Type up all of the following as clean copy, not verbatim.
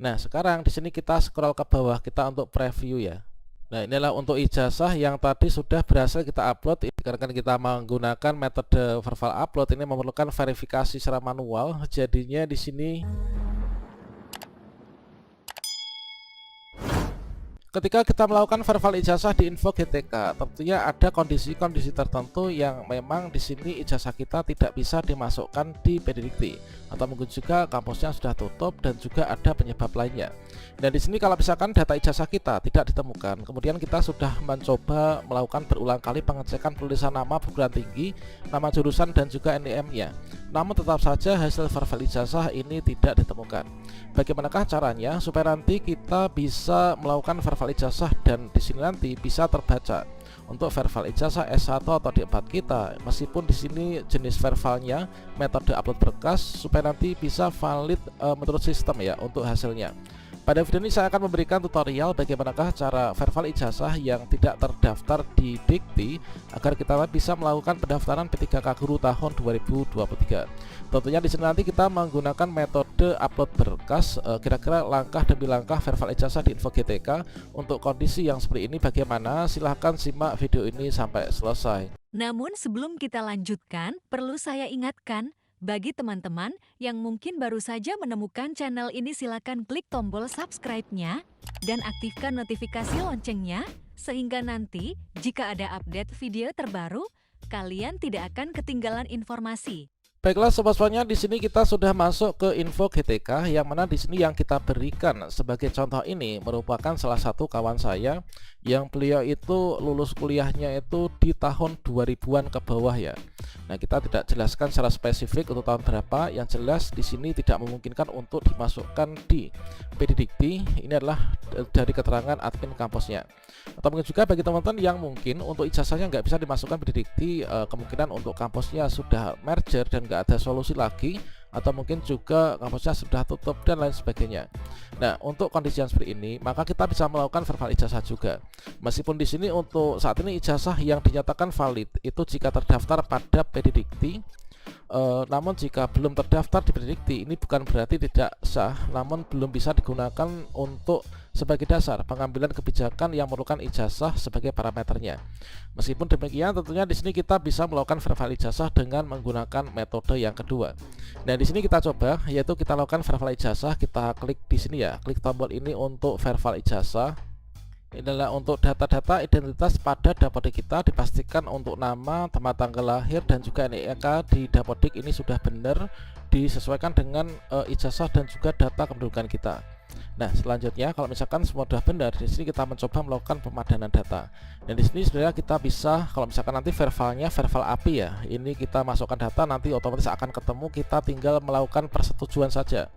Nah, sekarang di sini kita scroll ke bawah kita untuk preview ya. Nah, inilah untuk ijazah yang tadi sudah berhasil kita upload. Dikarenakan kita menggunakan metode verbal upload, ini memerlukan verifikasi secara manual. Jadinya di sini ketika kita melakukan verbal ijazah di info GTK, tentunya ada kondisi-kondisi tertentu yang memang di sini ijazah kita tidak bisa dimasukkan di PDDikti, atau mungkin juga kampusnya sudah tutup dan juga ada penyebab lainnya. Dan di sini kalau misalkan data ijazah kita tidak ditemukan, kemudian kita sudah mencoba melakukan berulang kali pengecekan tulisan nama perguruan tinggi, nama jurusan dan juga NIM-nya, namun tetap saja hasil verbal ijazah ini tidak ditemukan. Bagaimanakah caranya supaya nanti kita bisa melakukan verbal ijazah dan di sini nanti bisa terbaca untuk verbal ijazah S1 atau D4 kita, meskipun di sini jenis verbalnya metode upload berkas, supaya nanti bisa valid menurut sistem ya untuk hasilnya. Pada video ini saya akan memberikan tutorial bagaimanakah cara verbal ijazah yang tidak terdaftar di Dikti agar kita bisa melakukan pendaftaran P3K Guru tahun 2023. Tentunya di sini nanti kita menggunakan metode upload berkas, kira-kira langkah demi langkah verbal ijazah di info GTK untuk kondisi yang seperti ini bagaimana. Silahkan simak video ini sampai selesai. Namun sebelum kita lanjutkan, perlu saya ingatkan, bagi teman-teman yang mungkin baru saja menemukan channel ini, silakan klik tombol subscribe-nya dan aktifkan notifikasi loncengnya, sehingga nanti jika ada update video terbaru, kalian tidak akan ketinggalan informasi. Baiklah sobat-sobatnya, di sini kita sudah masuk ke info GTK, yang mana di sini yang kita berikan sebagai contoh ini merupakan salah satu kawan saya yang beliau itu lulus kuliahnya itu di tahun 2000-an ke bawah ya. Nah, kita tidak jelaskan secara spesifik untuk tahun berapa, yang jelas di sini tidak memungkinkan untuk dimasukkan di PDDikti. Ini adalah dari keterangan admin kampusnya. Atau mungkin juga bagi teman-teman yang mungkin untuk ijazahnya nggak bisa dimasukkan PDDikti, kemungkinan untuk kampusnya sudah merger dan nggak ada solusi lagi, atau mungkin juga kampusnya sudah tutup dan lain sebagainya. Nah, untuk kondisi yang seperti ini, maka kita bisa melakukan verbal ijazah juga. Meskipun di sini untuk saat ini ijazah yang dinyatakan valid itu jika terdaftar pada PDDikti. Namun jika belum terdaftar di PDDikti, ini bukan berarti tidak sah, namun belum bisa digunakan untuk sebagai dasar pengambilan kebijakan yang memerlukan ijazah sebagai parameternya. Meskipun demikian, tentunya di sini kita bisa melakukan verbal ijazah dengan menggunakan metode yang kedua. Nah, di sini kita coba, yaitu kita lakukan verbal ijazah. Kita klik di sini ya, klik tombol ini untuk verbal ijazah. Ini adalah untuk data-data identitas pada dapodik kita, dipastikan untuk nama, tempat tanggal lahir dan juga NIK di dapodik ini sudah benar, disesuaikan dengan ijazah dan juga data kependudukan kita. Nah, selanjutnya kalau misalkan semua sudah benar, di sini kita mencoba melakukan pemadanan data. Dan di sini sebenarnya kita bisa, kalau misalkan nanti verbalnya verbal API ya, ini kita masukkan data, nanti otomatis akan ketemu, kita tinggal melakukan persetujuan saja.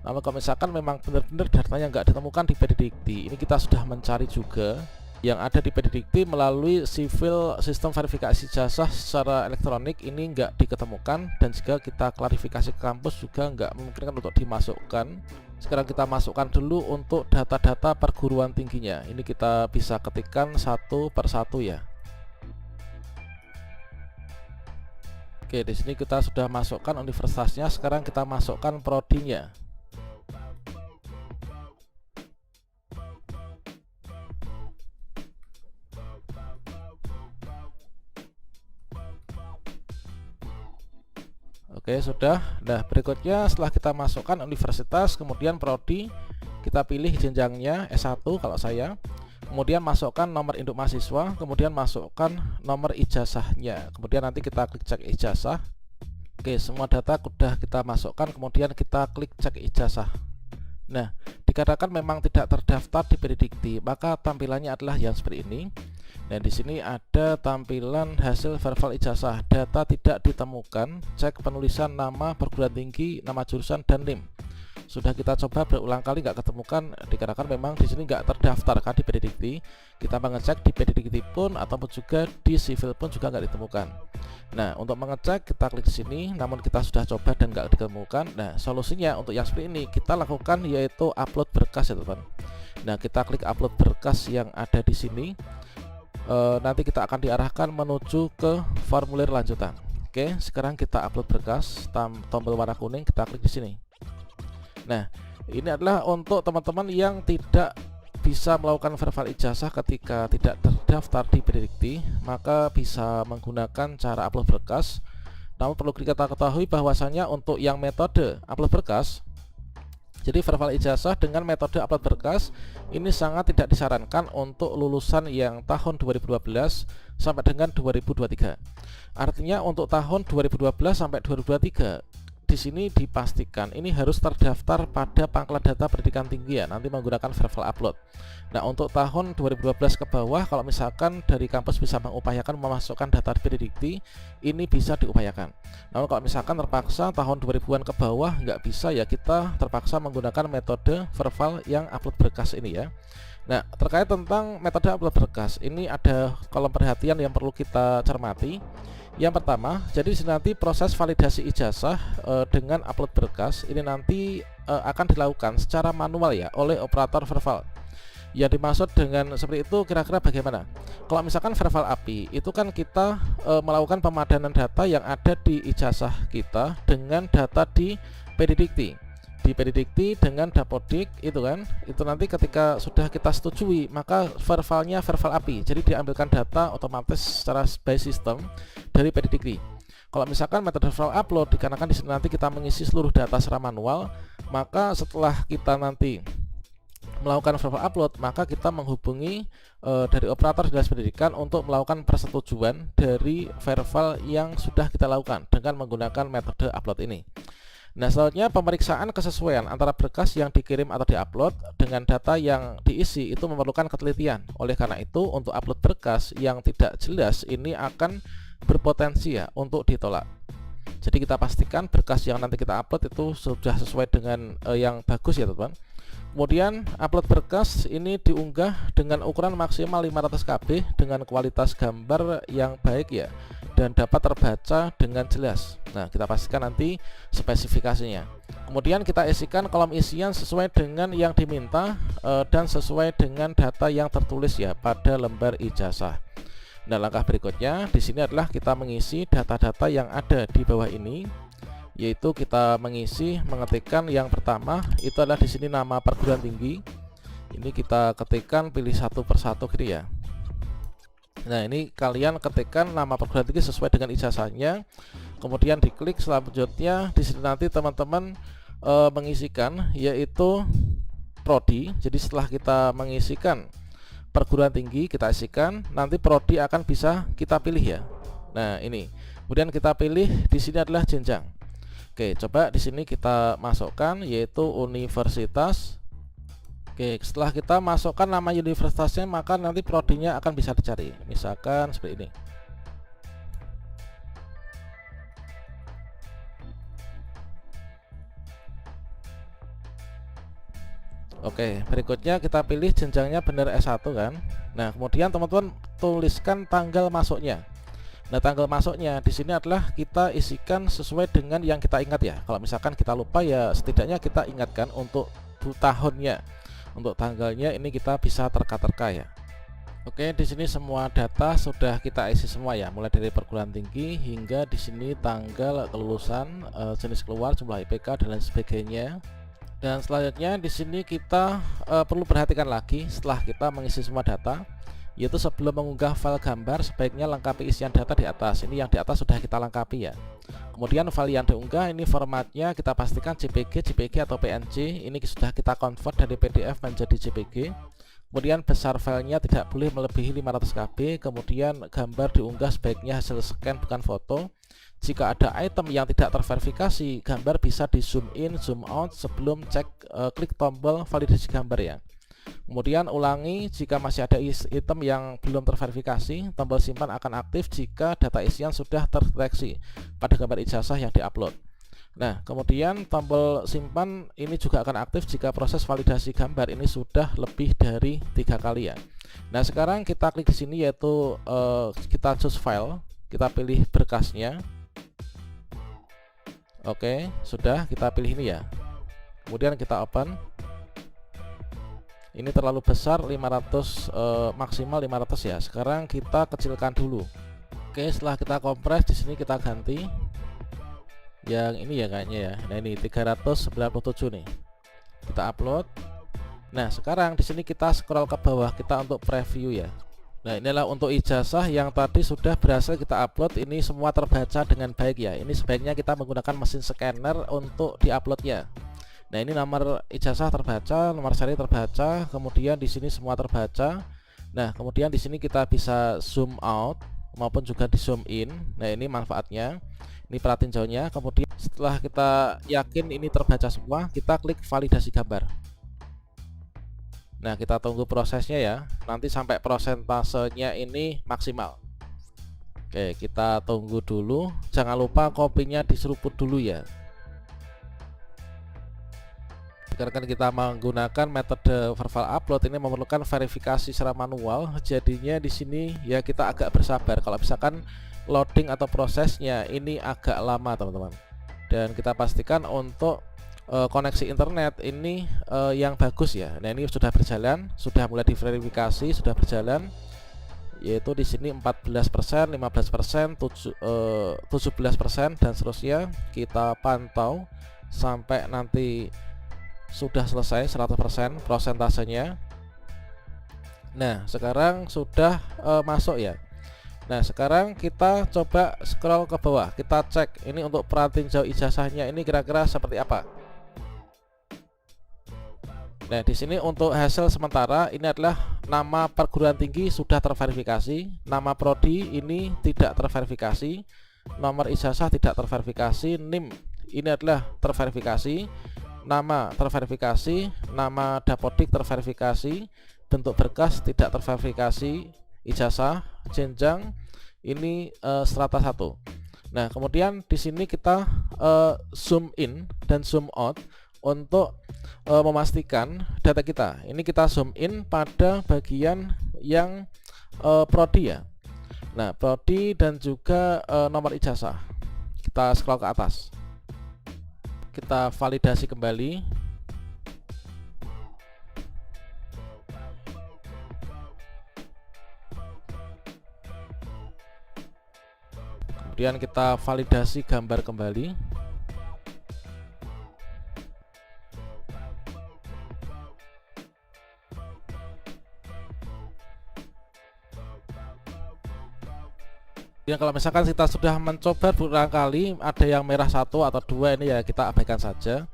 Namun kalau misalkan memang benar-benar datanya nggak ditemukan di PDDikti, ini kita sudah mencari juga yang ada di PDDikti melalui civil sistem verifikasi ijazah secara elektronik, ini nggak diketemukan, dan jika kita klarifikasi ke kampus juga nggak memungkinkan untuk dimasukkan. Sekarang kita masukkan dulu untuk data-data perguruan tingginya. Ini kita bisa ketikkan satu persatu ya. Oke, di sini kita sudah masukkan universitasnya. Sekarang kita masukkan prodinya. Oke, sudah. Nah, berikutnya setelah kita masukkan universitas, kemudian prodi, kita pilih jenjangnya S1 kalau saya. Kemudian masukkan nomor induk mahasiswa, kemudian masukkan nomor ijazahnya. Kemudian nanti kita klik cek ijazah. Oke, semua data sudah kita masukkan, kemudian kita klik cek ijazah. Nah, dikatakan memang tidak terdaftar di PDDikti, maka tampilannya adalah yang seperti ini. Dan di sini ada tampilan hasil verbal ijazah, data tidak ditemukan, cek penulisan nama perguruan tinggi, nama jurusan dan NIM. Sudah kita coba berulang kali nggak ketemukan, dikarenakan memang di sini nggak terdaftar kan di PDDikti. Kita mengecek di PDDikti pun ataupun juga di sivil pun juga nggak ditemukan. Nah, untuk mengecek kita klik di sini, namun kita sudah coba dan nggak ditemukan. Nah, solusinya untuk yang seperti ini kita lakukan yaitu upload berkas ya teman. Nah, kita klik upload berkas yang ada di sini. Nanti kita akan diarahkan menuju ke formulir lanjutan. Oke, sekarang kita upload berkas, tombol warna kuning, kita klik di sini. Nah, Ini adalah untuk teman-teman yang tidak bisa melakukan verifal ijazah ketika tidak terdaftar di Pedidikti, maka bisa menggunakan cara upload berkas. Namun perlu kita ketahui bahwasanya untuk yang metode upload berkas, jadi verifal ijazah dengan metode upload berkas ini sangat tidak disarankan untuk lulusan yang tahun 2012 sampai dengan 2023. Artinya untuk tahun 2012 sampai 2023 di sini dipastikan ini harus terdaftar pada Pangkalan Data Pendidikan Tinggi ya, nanti menggunakan verifal upload. Nah, untuk tahun 2012 ke bawah, kalau misalkan dari kampus bisa mengupayakan memasukkan data di Pedidikti, ini bisa diupayakan. Namun kalau misalkan terpaksa tahun 2000-an ke bawah nggak bisa, ya kita terpaksa menggunakan metode verifal yang upload berkas ini ya. Nah, terkait tentang metode upload berkas, ini ada kolom perhatian yang perlu kita cermati. Yang pertama, jadi nanti proses validasi ijazah dengan upload berkas ini nanti akan dilakukan secara manual ya oleh operator verifal. Yang dimaksud dengan seperti itu kira-kira bagaimana? Kalau misalkan verifal API itu kan kita melakukan pemadanan data yang ada di ijazah kita dengan data di Pedidikti. Di Pedidikti dengan Dapodik itu kan, itu nanti ketika sudah kita setujui maka verifalnya verifal API, jadi diambilkan data otomatis secara by system dari Pedidikti. Kalau misalkan metode verifal upload dikarenakan di sini nanti kita mengisi seluruh data secara manual, maka setelah kita nanti melakukan verifal upload maka kita menghubungi dari operator dinas pendidikan untuk melakukan persetujuan dari verifal yang sudah kita lakukan dengan menggunakan metode upload ini. Nah, selanjutnya pemeriksaan kesesuaian antara berkas yang dikirim atau diupload dengan data yang diisi itu memerlukan ketelitian. Oleh karena itu, untuk upload berkas yang tidak jelas ini akan berpotensi ya untuk ditolak. Jadi kita pastikan berkas yang nanti kita upload itu sudah sesuai dengan yang bagus ya teman-teman. Kemudian upload berkas ini diunggah dengan ukuran maksimal 500 KB dengan kualitas gambar yang baik ya, dan dapat terbaca dengan jelas. Nah, kita pastikan nanti spesifikasinya. Kemudian kita isikan kolom isian sesuai dengan yang diminta dan sesuai dengan data yang tertulis ya pada lembar ijazah. Nah, langkah berikutnya di sini adalah kita mengisi data-data yang ada di bawah ini, yaitu kita mengetikkan yang pertama itu adalah di sini nama perguruan tinggi. Ini kita ketikkan, pilih satu persatu gitu ya. Nah, ini kalian ketikkan nama perguruan tinggi sesuai dengan ijazahnya. Kemudian diklik selanjutnya di sini nanti teman-teman mengisikan yaitu prodi. Jadi setelah kita mengisikan perguruan tinggi kita isikan, nanti prodi akan bisa kita pilih ya. Nah, ini. Kemudian kita pilih di sini adalah jenjang. Oke, coba di sini kita masukkan yaitu universitas. Oke, setelah kita masukkan nama universitasnya maka nanti prodinya akan bisa dicari. Misalkan seperti ini. Oke, berikutnya kita pilih jenjangnya benar S1 kan. Nah, kemudian teman-teman tuliskan tanggal masuknya. Nah, tanggal masuknya di sini adalah kita isikan sesuai dengan yang kita ingat ya. Kalau misalkan kita lupa ya setidaknya kita ingatkan untuk tahunnya. Untuk tanggalnya ini kita bisa terka-terka ya. Oke, di sini semua data sudah kita isi semua ya, mulai dari perguruan tinggi hingga di sini tanggal kelulusan, jenis keluar, jumlah IPK dan lain sebagainya. Dan selanjutnya di sini kita perlu perhatikan lagi setelah kita mengisi semua data, yaitu sebelum mengunggah file gambar sebaiknya lengkapi isian data di atas. Ini yang di atas sudah kita lengkapi ya. Kemudian file yang diunggah ini formatnya kita pastikan JPG, JPG atau PNG. Ini sudah kita convert dari PDF menjadi JPG. Kemudian besar filenya tidak boleh melebihi 500 KB. Kemudian gambar diunggah sebaiknya hasil scan bukan foto. Jika ada item yang tidak terverifikasi, gambar bisa di zoom in, zoom out sebelum klik tombol validasi gambar ya. Kemudian ulangi jika masih ada item yang belum terverifikasi, tombol simpan akan aktif jika data isian sudah terdeteksi pada gambar ijazah yang diupload. Nah, kemudian tombol simpan ini juga akan aktif jika proses validasi gambar ini sudah lebih dari 3 kali ya. Nah, sekarang kita klik di sini yaitu kita choose file, kita pilih berkasnya. Oke, sudah kita pilih ini ya. Kemudian kita open. Ini terlalu besar 500 maksimal 500 ya. Sekarang kita kecilkan dulu. Oke, setelah kita kompres di sini kita ganti yang ini ya kayaknya ya. Nah, ini 397 nih. kita upload. Nah, sekarang di sini kita scroll ke bawah kita untuk preview ya. Nah, inilah untuk ijazah yang tadi sudah berhasil kita upload. Ini semua terbaca dengan baik ya. Ini sebaiknya kita menggunakan mesin scanner untuk diuploadnya. Nah, ini nomor ijazah terbaca, nomor seri terbaca, kemudian di sini semua terbaca. Nah, kemudian di sini kita bisa zoom out maupun juga di zoom in. Nah, ini manfaatnya. Ini perhatiin jauhnya. Kemudian setelah kita yakin ini terbaca semua, kita klik validasi gambar. Nah, kita tunggu prosesnya ya. Nanti sampai prosentasenya ini maksimal. Oke, kita tunggu dulu. Jangan lupa kopinya diseruput dulu ya. Karena kita menggunakan metode verbal upload ini memerlukan verifikasi secara manual. Jadinya di sini ya kita agak bersabar. Kalau misalkan loading atau prosesnya ini agak lama, teman-teman. Dan kita pastikan untuk koneksi internet ini yang bagus ya. Nah, ini sudah berjalan, sudah mulai diverifikasi, sudah berjalan, yaitu di sini 14%, 15%, 17% dan seterusnya. Kita pantau sampai nanti sudah selesai 100% prosentasenya. Nah, sekarang sudah masuk ya. Nah, sekarang kita coba scroll ke bawah, kita cek ini untuk perhatiin jauh ijazahnya ini kira-kira seperti apa. Nah, di sini untuk hasil sementara ini adalah nama perguruan tinggi sudah terverifikasi, nama prodi ini tidak terverifikasi, nomor ijazah tidak terverifikasi, NIM ini adalah terverifikasi, nama terverifikasi, nama dapodik terverifikasi, bentuk berkas tidak terverifikasi, ijazah, jenjang ini strata 1. Nah, kemudian di sini kita zoom in dan zoom out untuk memastikan data kita. Ini kita zoom in pada bagian yang prodi ya. Nah, prodi dan juga nomor ijazah. Kita scroll ke atas. Kita validasi kembali. Kemudian kita validasi gambar kembali. Ya, kalau misalkan kita sudah mencoba berulang kali ada yang merah 1 atau 2, ini ya kita abaikan saja.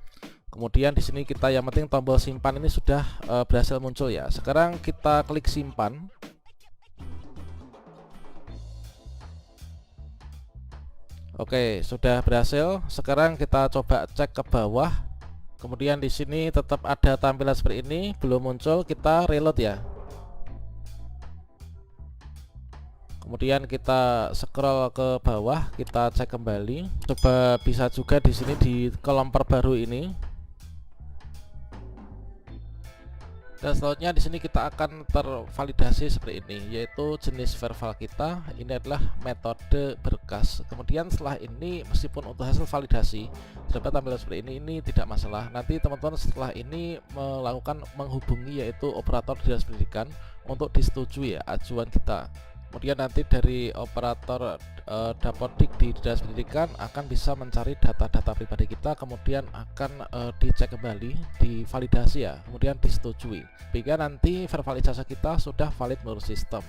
Kemudian di sini kita yang penting tombol simpan ini sudah berhasil muncul ya. Sekarang kita klik simpan. Oke, sudah berhasil. Sekarang kita coba cek ke bawah. Kemudian di sini tetap ada tampilan seperti ini, belum muncul. Kita reload ya. Kemudian kita scroll ke bawah, kita cek kembali. Coba bisa juga di sini di kolom perbaru ini. Dan selanjutnya di sini kita akan tervalidasi seperti ini, yaitu jenis verbal kita ini adalah metode berkas. Kemudian setelah ini meskipun untuk hasil validasi dapat tampilan seperti ini tidak masalah. Nanti teman-teman setelah ini melakukan menghubungi yaitu operator dinas pendidikan untuk disetujui ya ajuan kita. Kemudian nanti dari operator dapodik di dinas pendidikan akan bisa mencari data-data pribadi kita, kemudian akan dicek kembali, divalidasi ya, kemudian disetujui, sehingga nanti verbal ijazah kita sudah valid menurut sistem.